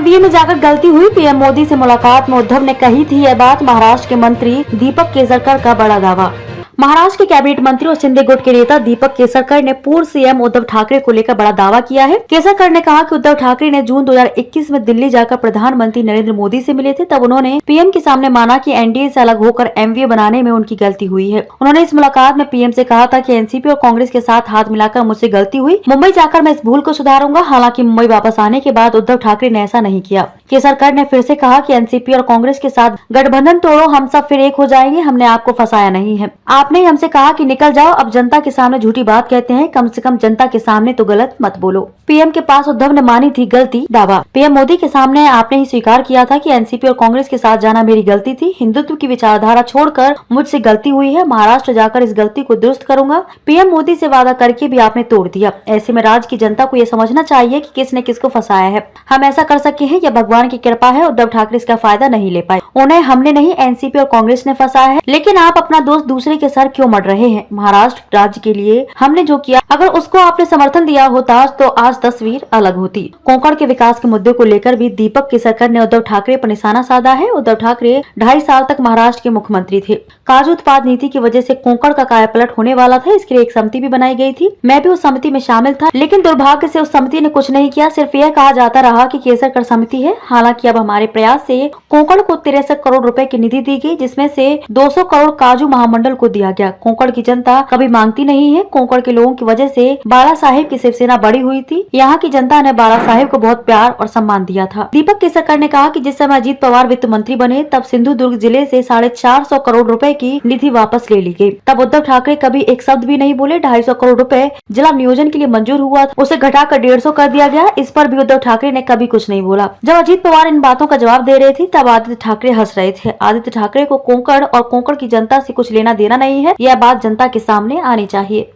MVA में जाकर गलती हुई। पीएम मोदी से मुलाकात में उद्धव ने कही थी यह बात। महाराष्ट्र के मंत्री दीपक केसरकर का बड़ा दावा। महाराष्ट्र के कैबिनेट मंत्री और शिंदे गुट के नेता दीपक केसरकर ने पूर्व सीएम उद्धव ठाकरे को लेकर बड़ा दावा किया है। केसरकर ने कहा कि उद्धव ठाकरे ने जून 2021 में दिल्ली जाकर प्रधानमंत्री नरेंद्र मोदी से मिले थे। तब उन्होंने पीएम के सामने माना कि एनडीए से अलग होकर एमवीए बनाने में उनकी गलती हुई है। उन्होंने इस मुलाकात में पीएम से कहा था कि एनसीपी और कांग्रेस के साथ हाथ मिलाकर मुझसे गलती हुई। मुंबई जाकर मैं इस भूल को सुधारूंगा। हालांकि मुंबई वापस आने के बाद उद्धव ठाकरे ने ऐसा नहीं किया। केसरकर ने फिर से कहा कि एनसीपी और कांग्रेस के साथ गठबंधन तोड़ो, हम सब फिर एक हो जाएंगे। हमने आपको फंसाया नहीं है। आपने हमसे कहा कि निकल जाओ। अब जनता के सामने झूठी बात कहते हैं, कम से कम जनता के सामने तो गलत मत बोलो। पीएम के पास उद्धव ने मानी थी गलती। दावा। पीएम मोदी के सामने आपने ही स्वीकार किया था कि एनसीपी और कांग्रेस के साथ जाना मेरी गलती थी। हिंदुत्व की विचारधारा छोड़कर मुझसे गलती हुई है। महाराष्ट्र जाकर इस गलती को दुरुस्त करूंगा। पीएम मोदी से वादा करके भी आपने तोड़ दिया। ऐसे में राज्य की जनता को ये समझना चाहिए कि किसने किसको फंसाया है। हम ऐसा कर सके हैं, यह भगवान की कृपा है। उद्धव ठाकरे इसका फायदा नहीं ले पाए। उन्हें हमने नहीं, एनसीपी और कांग्रेस ने फंसाया है। लेकिन आप अपना दोस्त दूसरे के सर क्यों मढ़ रहे हैं? महाराष्ट्र राज्य के लिए हमने जो किया, अगर उसको आपने समर्थन दिया होता तो आज तस्वीर अलग होती। कोंकण के विकास के मुद्दे को लेकर भी दीपक केसरकर ने उद्धव ठाकरे पर निशाना साधा है। उद्धव ठाकरे 2.5 साल तक महाराष्ट्र के मुख्यमंत्री थे। काजू उत्पाद नीति की वजह से कोंकण का कायापलट होने वाला था। इसके लिए एक समिति भी बनाई गई थी। मैं भी उस समिति में शामिल था, लेकिन दुर्भाग्य से उस समिति ने कुछ नहीं किया। सिर्फ यह कहा जाता रहा कि केसरकर समिति है। हालांकि अब हमारे प्रयास से कोंकण को 63 करोड़ रुपए की निधि दी गई, जिसमें से 200 करोड़ काजू महामंडल को दिया गया। कोंकण की जनता कभी मांगती नहीं है। कोंकण के लोगों की वजह से बाला साहेब की शिवसेना बड़ी हुई थी। यहाँ की जनता ने बाला साहेब को बहुत प्यार और सम्मान दिया था। दीपक केसरकर ने कहा कि जिस समय अजीत पवार वित्त मंत्री बने, तब सिंधुदुर्ग जिले से 450 करोड़ रुपए की निधि वापस ले ली गई। तब उद्धव ठाकरे कभी एक शब्द भी नहीं बोले। 250 करोड़ रुपए जिला नियोजन के लिए मंजूर हुआ था, उसे घटाकर 150 कर दिया गया। इस पर भी उद्धव ठाकरे ने कभी कुछ नहीं बोला। जब अजीत पवार इन बातों का जवाब दे रहे थे, तब आदित्य ठाकरे हंस रहे थे। आदित्य ठाकरे को कोंकण और कोंकण की जनता से कुछ लेना देना नहीं है। यह बात जनता के सामने आनी चाहिए।